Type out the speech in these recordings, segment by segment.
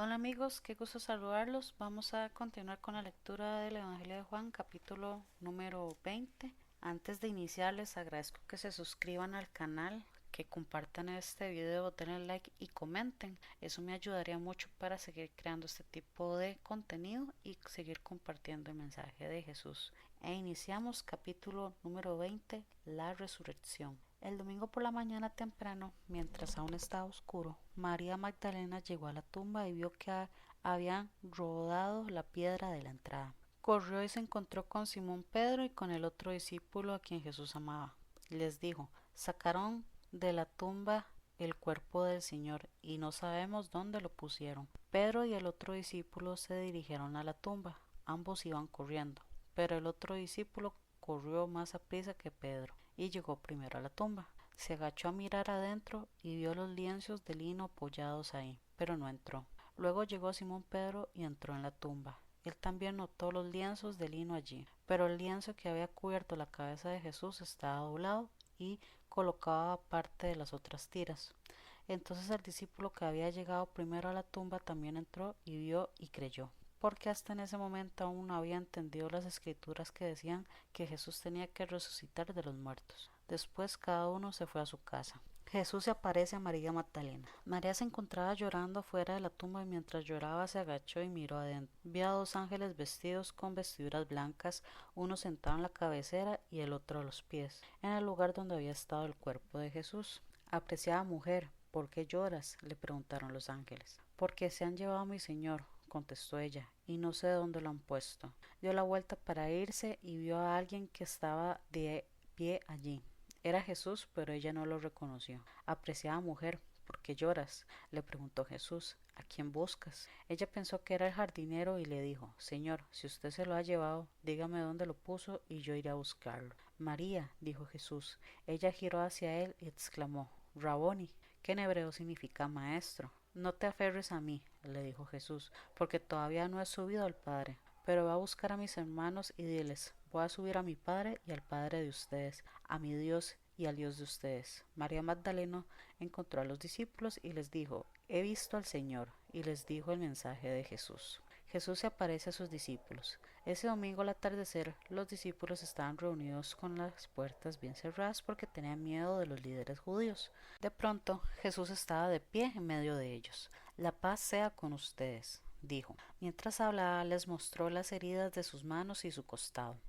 Hola amigos, qué gusto saludarlos. Vamos a continuar con la lectura del Evangelio de Juan, capítulo número 20. Antes de iniciar les agradezco que se suscriban al canal, que compartan este video, denle like y comenten. Eso me ayudaría mucho para seguir creando este tipo de contenido y seguir compartiendo el mensaje de Jesús. E iniciamos capítulo número 20, la resurrección. El domingo por la mañana temprano, mientras aún estaba oscuro, María Magdalena llegó a la tumba y vio que habían rodado la piedra de la entrada. Corrió y se encontró con Simón Pedro y con el otro discípulo a quien Jesús amaba. Les dijo: sacaron de la tumba el cuerpo del Señor y no sabemos dónde lo pusieron. Pedro y el otro discípulo se dirigieron a la tumba. Ambos iban corriendo, pero el otro discípulo corrió más aprisa que Pedro y llegó primero a la tumba. Se agachó a mirar adentro y vio los lienzos de lino apoyados ahí, pero no entró. Luego llegó Simón Pedro y entró en la tumba. Él también notó los lienzos de lino allí, pero el lienzo que había cubierto la cabeza de Jesús estaba doblado y colocaba aparte de las otras tiras. Entonces el discípulo que había llegado primero a la tumba también entró y vio y creyó, porque hasta en ese momento aún no había entendido las escrituras que decían que Jesús tenía que resucitar de los muertos. Después cada uno se fue a su casa. Jesús se aparece a María Magdalena. María se encontraba llorando fuera de la tumba y mientras lloraba se agachó y miró adentro. Vio a dos ángeles vestidos con vestiduras blancas, uno sentado en la cabecera y el otro a los pies, en el lugar donde había estado el cuerpo de Jesús. Apreciada mujer, ¿por qué lloras?, le preguntaron los ángeles. Porque se han llevado a mi Señor, contestó ella, y no sé dónde lo han puesto. Dio la vuelta para irse y vio a alguien que estaba de pie allí. Era Jesús, pero ella no lo reconoció. Apreciada mujer, ¿por qué lloras?, le preguntó Jesús. ¿A quién buscas? Ella pensó que era el jardinero y le dijo: Señor, si usted se lo ha llevado, dígame dónde lo puso y yo iré a buscarlo. María, dijo Jesús. Ella giró hacia él y exclamó: Raboni, que en hebreo significa maestro. No te aferres a mí, le dijo Jesús, porque todavía no he subido al Padre. Pero ve a buscar a mis hermanos y diles: voy a subir a mi Padre y al Padre de ustedes, a mi Dios y al Dios de ustedes. María Magdalena encontró a los discípulos y les dijo: he visto al Señor, y les dijo el mensaje de Jesús. Jesús se aparece a sus discípulos. Ese domingo al atardecer, los discípulos estaban reunidos con las puertas bien cerradas porque tenían miedo de los líderes judíos. De pronto, Jesús estaba de pie en medio de ellos. La paz sea con ustedes, dijo. Mientras hablaba, les mostró las heridas de sus manos y su costado.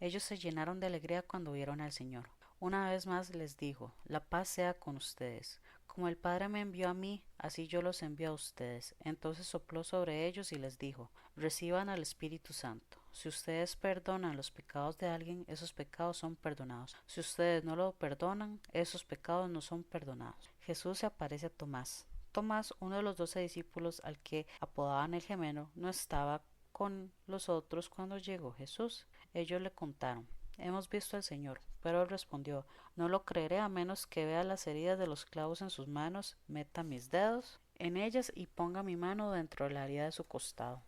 Ellos se llenaron de alegría cuando vieron al Señor. Una vez más les dijo: la paz sea con ustedes. Como el Padre me envió a mí, así yo los envío a ustedes. Entonces sopló sobre ellos y les dijo: reciban al Espíritu Santo. Si ustedes perdonan los pecados de alguien, esos pecados son perdonados. Si ustedes no lo perdonan, esos pecados no son perdonados. Jesús se aparece a Tomás. Tomás, uno de los 12 discípulos al que apodaban el gemelo, no estaba con los otros cuando llegó Jesús. Ellos le contaron: hemos visto al Señor. Pero él respondió: no lo creeré a menos que vea las heridas de los clavos en sus manos, meta mis dedos en ellas y ponga mi mano dentro de la herida de su costado.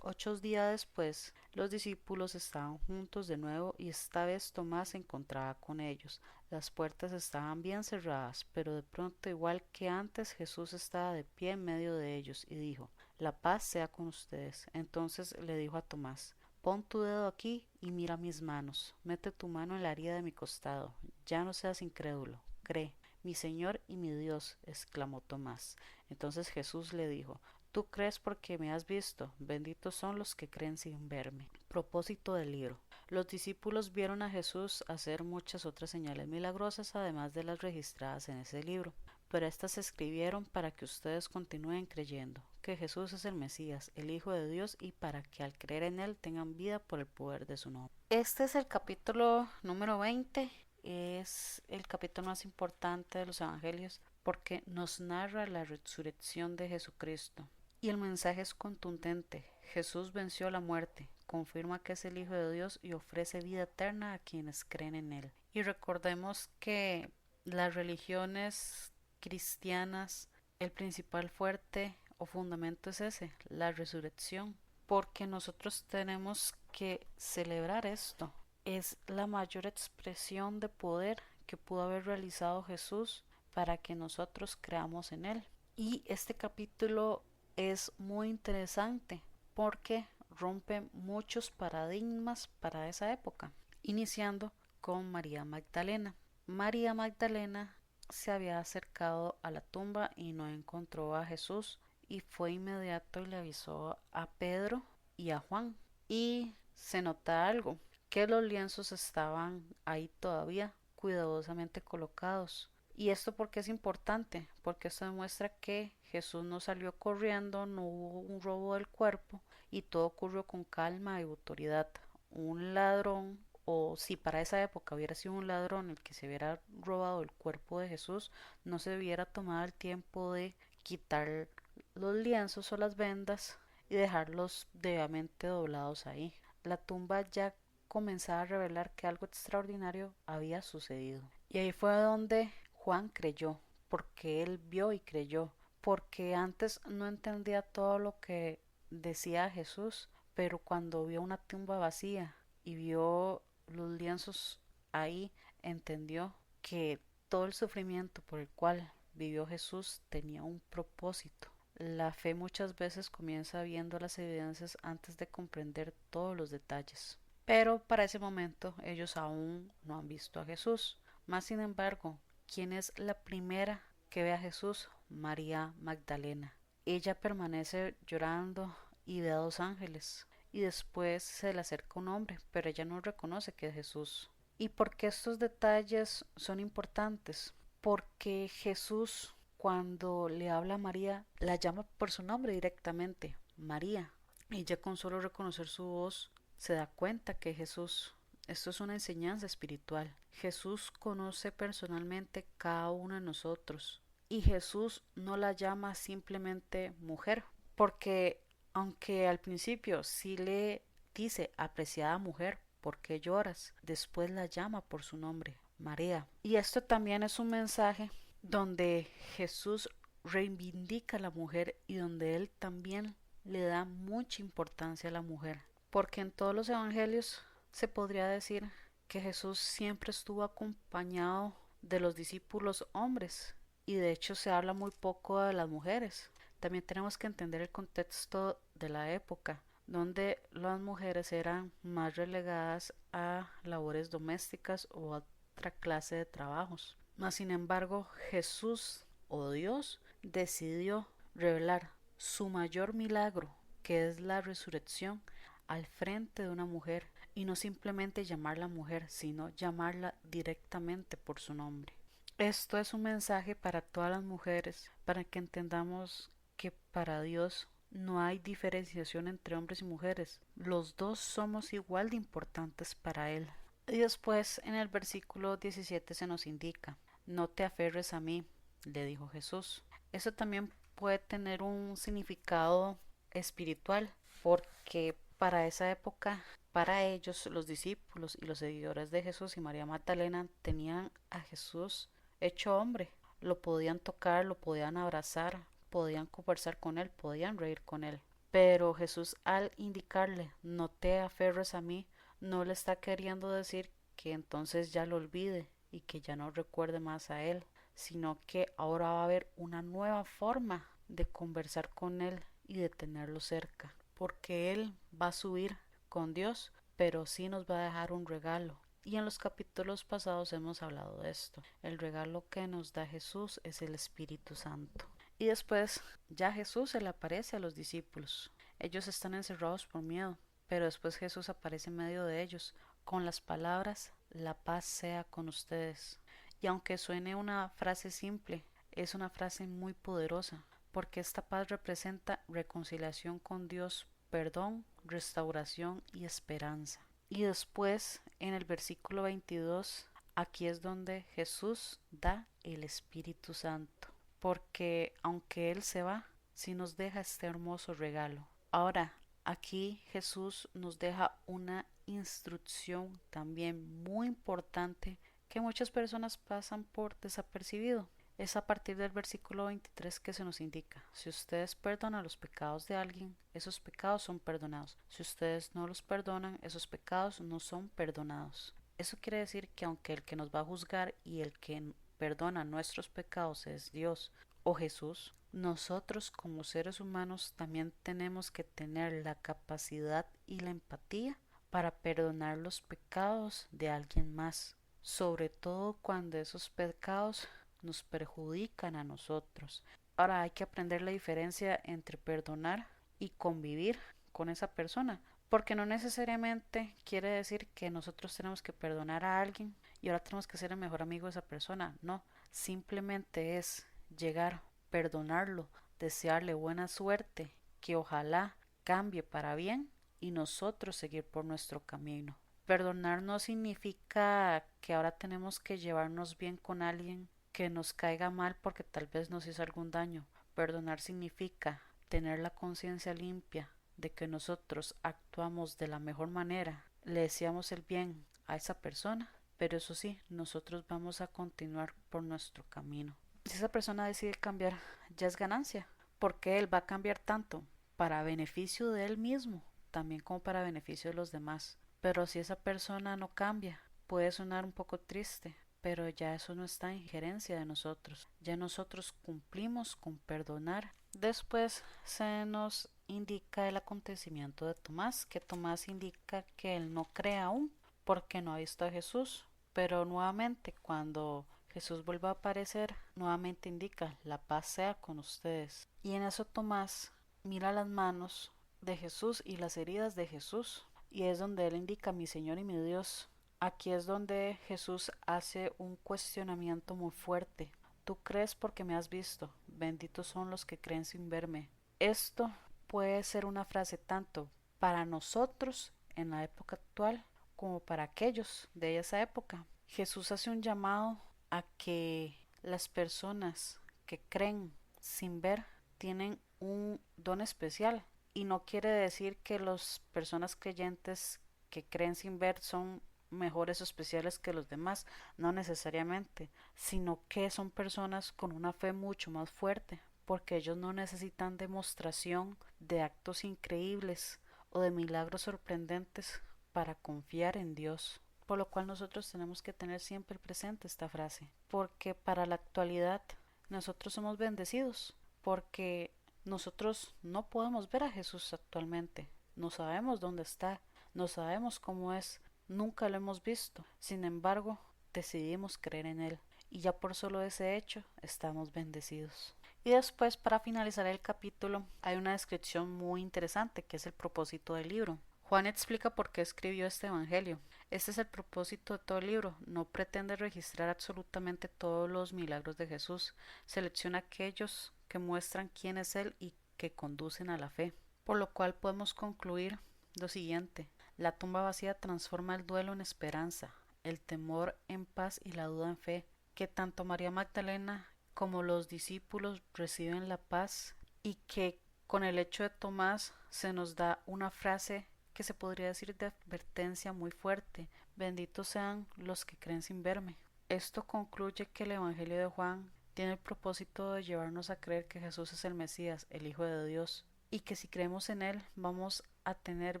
8 días después, los discípulos estaban juntos de nuevo y esta vez Tomás se encontraba con ellos. Las puertas estaban bien cerradas, pero de pronto, igual que antes, Jesús estaba de pie en medio de ellos y dijo: la paz sea con ustedes. Entonces le dijo a Tomás: pon tu dedo aquí y mira mis manos. Mete tu mano en la herida de mi costado. Ya no seas incrédulo, cree. Mi Señor y mi Dios, exclamó Tomás. Entonces Jesús le dijo: tú crees porque me has visto. Benditos son los que creen sin verme. Propósito del libro. Los discípulos vieron a Jesús hacer muchas otras señales milagrosas, además de las registradas en ese libro. Pero estas se escribieron para que ustedes continúen creyendo que Jesús es el Mesías, el Hijo de Dios, y para que al creer en Él tengan vida por el poder de su nombre. Este es el capítulo número 20. Es el capítulo más importante de los evangelios porque nos narra la resurrección de Jesucristo. Y el mensaje es contundente: Jesús venció la muerte, confirma que es el Hijo de Dios y ofrece vida eterna a quienes creen en Él. Y recordemos que las religiones cristianas, el principal fuerte o fundamento es ese, la resurrección, porque nosotros tenemos que celebrar esto. Es la mayor expresión de poder que pudo haber realizado Jesús para que nosotros creamos en Él. Y este capítulo es muy interesante porque rompe muchos paradigmas para esa época, iniciando con María Magdalena. María Magdalena se había acercado a la tumba y no encontró a Jesús y fue inmediato y le avisó a Pedro y a Juan. Y se nota algo, que los lienzos estaban ahí todavía cuidadosamente colocados. ¿Y esto por qué es importante? Porque esto demuestra que Jesús no salió corriendo, no hubo un robo del cuerpo y todo ocurrió con calma y autoridad. Un ladrón, o si para esa época hubiera sido un ladrón el que se hubiera robado el cuerpo de Jesús, no se hubiera tomado el tiempo de quitar los lienzos o las vendas y dejarlos debidamente doblados ahí. La tumba ya comenzaba a revelar que algo extraordinario había sucedido. Y ahí fue donde Juan creyó, porque él vio y creyó, porque antes no entendía todo lo que decía Jesús, pero cuando vio una tumba vacía y vio los lienzos ahí, entendió que todo el sufrimiento por el cual vivió Jesús tenía un propósito. La fe muchas veces comienza viendo las evidencias antes de comprender todos los detalles. Pero para ese momento ellos aún no han visto a Jesús. Más sin embargo, ¿quién es la primera que ve a Jesús? María Magdalena. Ella permanece llorando y ve a dos ángeles. Y después se le acerca un hombre, pero ella no reconoce que es Jesús. ¿Y por qué estos detalles son importantes? Porque Jesús, cuando le habla a María, la llama por su nombre directamente, María. Ella con solo reconocer su voz se da cuenta que Jesús. Esto es una enseñanza espiritual. Jesús conoce personalmente cada uno de nosotros. Y Jesús no la llama simplemente mujer, porque aunque al principio sí le dice apreciada mujer, ¿por qué lloras? Después la llama por su nombre, María. Y esto también es un mensaje donde Jesús reivindica a la mujer y donde él también le da mucha importancia a la mujer. Porque en todos los evangelios se podría decir que Jesús siempre estuvo acompañado de los discípulos hombres y de hecho se habla muy poco de las mujeres. También tenemos que entender el contexto de la época, donde las mujeres eran más relegadas a labores domésticas o a otra clase de trabajos. Mas sin embargo, Jesús o Dios decidió revelar su mayor milagro, que es la resurrección, al frente de una mujer, y no simplemente llamarla mujer, sino llamarla directamente por su nombre. Esto es un mensaje para todas las mujeres, para que entendamos que para Dios no hay diferenciación entre hombres y mujeres. Los dos somos igual de importantes para Él. Y después en el versículo 17 se nos indica, no te aferres a mí, le dijo Jesús. Eso también puede tener un significado espiritual, porque para esa época, para ellos, los discípulos y los seguidores de Jesús y María Magdalena tenían a Jesús hecho hombre. Lo podían tocar, lo podían abrazar, podían conversar con él, podían reír con él. Pero Jesús, al indicarle no te aferres a mí, no le está queriendo decir que entonces ya lo olvide y que ya no recuerde más a él, sino que ahora va a haber una nueva forma de conversar con él y de tenerlo cerca, porque él va a subir con Dios, pero sí nos va a dejar un regalo. Y en los capítulos pasados hemos hablado de esto. El regalo que nos da Jesús es el Espíritu Santo. Y después ya Jesús se le aparece a los discípulos. Ellos están encerrados por miedo, pero después Jesús aparece en medio de ellos con las palabras, la paz sea con ustedes. Y aunque suene una frase simple, es una frase muy poderosa, porque esta paz representa reconciliación con Dios, perdón, restauración y esperanza. Y después, en el versículo 22, aquí es donde Jesús da el Espíritu Santo, porque aunque Él se va, sí nos deja este hermoso regalo. Ahora, aquí Jesús nos deja una instrucción también muy importante que muchas personas pasan por desapercibido. Es a partir del versículo 23 que se nos indica, si ustedes perdonan los pecados de alguien, esos pecados son perdonados. Si ustedes no los perdonan, esos pecados no son perdonados. Eso quiere decir que aunque el que nos va a juzgar y el que perdona nuestros pecados es Dios o Jesús, nosotros como seres humanos también tenemos que tener la capacidad y la empatía para perdonar los pecados de alguien más, sobre todo cuando esos pecados nos perjudican a nosotros. Ahora hay que aprender la diferencia entre perdonar y convivir con esa persona, porque no necesariamente quiere decir que nosotros tenemos que perdonar a alguien y ahora tenemos que ser el mejor amigo de esa persona. No, simplemente es llegar, perdonarlo, desearle buena suerte, que ojalá cambie para bien y nosotros seguir por nuestro camino. Perdonar no significa que ahora tenemos que llevarnos bien con alguien que nos caiga mal porque tal vez nos hizo algún daño. Perdonar significa tener la conciencia limpia de que nosotros actuamos de la mejor manera, le deseamos el bien a esa persona, pero eso sí, nosotros vamos a continuar por nuestro camino. Si esa persona decide cambiar, ya es ganancia, porque él va a cambiar tanto para beneficio de él mismo, también como para beneficio de los demás. Pero si esa persona no cambia, puede sonar un poco triste, pero ya eso no está en injerencia de nosotros. Ya nosotros cumplimos con perdonar. Después se nos indica el acontecimiento de Tomás, que Tomás indica que él no cree aún porque no ha visto a Jesús, pero nuevamente cuando Jesús vuelve a aparecer, nuevamente indica la paz sea con ustedes. Y en eso Tomás mira las manos de Jesús y las heridas de Jesús, y es donde él indica mi Señor y mi Dios. Aquí es donde Jesús hace un cuestionamiento muy fuerte. Tú crees porque me has visto, benditos son los que creen sin verme. Esto puede ser una frase tanto para nosotros en la época actual como para aquellos de esa época. Jesús hace un llamado a que las personas que creen sin ver tienen un don especial, y no quiere decir que las personas creyentes que creen sin ver son mejores o especiales que los demás, no necesariamente, sino que son personas con una fe mucho más fuerte, porque ellos no necesitan demostración de actos increíbles o de milagros sorprendentes para confiar en Dios. Por lo cual nosotros tenemos que tener siempre presente esta frase, porque para la actualidad nosotros somos bendecidos, porque nosotros no podemos ver a Jesús actualmente, no sabemos dónde está, no sabemos cómo es, nunca lo hemos visto, sin embargo decidimos creer en Él, y ya por solo ese hecho estamos bendecidos. Y después, para finalizar el capítulo, hay una descripción muy interesante que es el propósito del libro. Juan explica por qué escribió este evangelio. Este es el propósito de todo el libro. No pretende registrar absolutamente todos los milagros de Jesús. Selecciona aquellos que muestran quién es Él y que conducen a la fe. Por lo cual podemos concluir lo siguiente. La tumba vacía transforma el duelo en esperanza, el temor en paz y la duda en fe, que tanto María Magdalena como los discípulos reciben la paz, y que con el hecho de Tomás se nos da una frase que se podría decir de advertencia muy fuerte: benditos sean los que creen sin verme. Esto concluye que el Evangelio de Juan tiene el propósito de llevarnos a creer que Jesús es el Mesías, el Hijo de Dios, y que si creemos en Él vamos a tener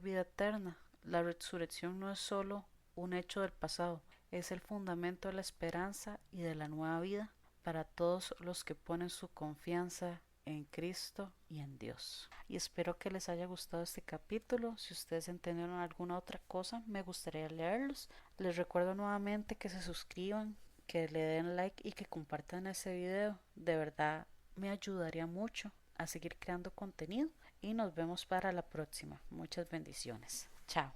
vida eterna. La resurrección no es solo un hecho del pasado, es el fundamento de la esperanza y de la nueva vida para todos los que ponen su confianza en Cristo y en Dios. Y espero que les haya gustado este capítulo. Si ustedes entendieron alguna otra cosa, me gustaría leerlos. Les recuerdo nuevamente que se suscriban, que le den like y que compartan este video. De verdad me ayudaría mucho a seguir creando contenido, y nos vemos para la próxima. Muchas bendiciones. Chao.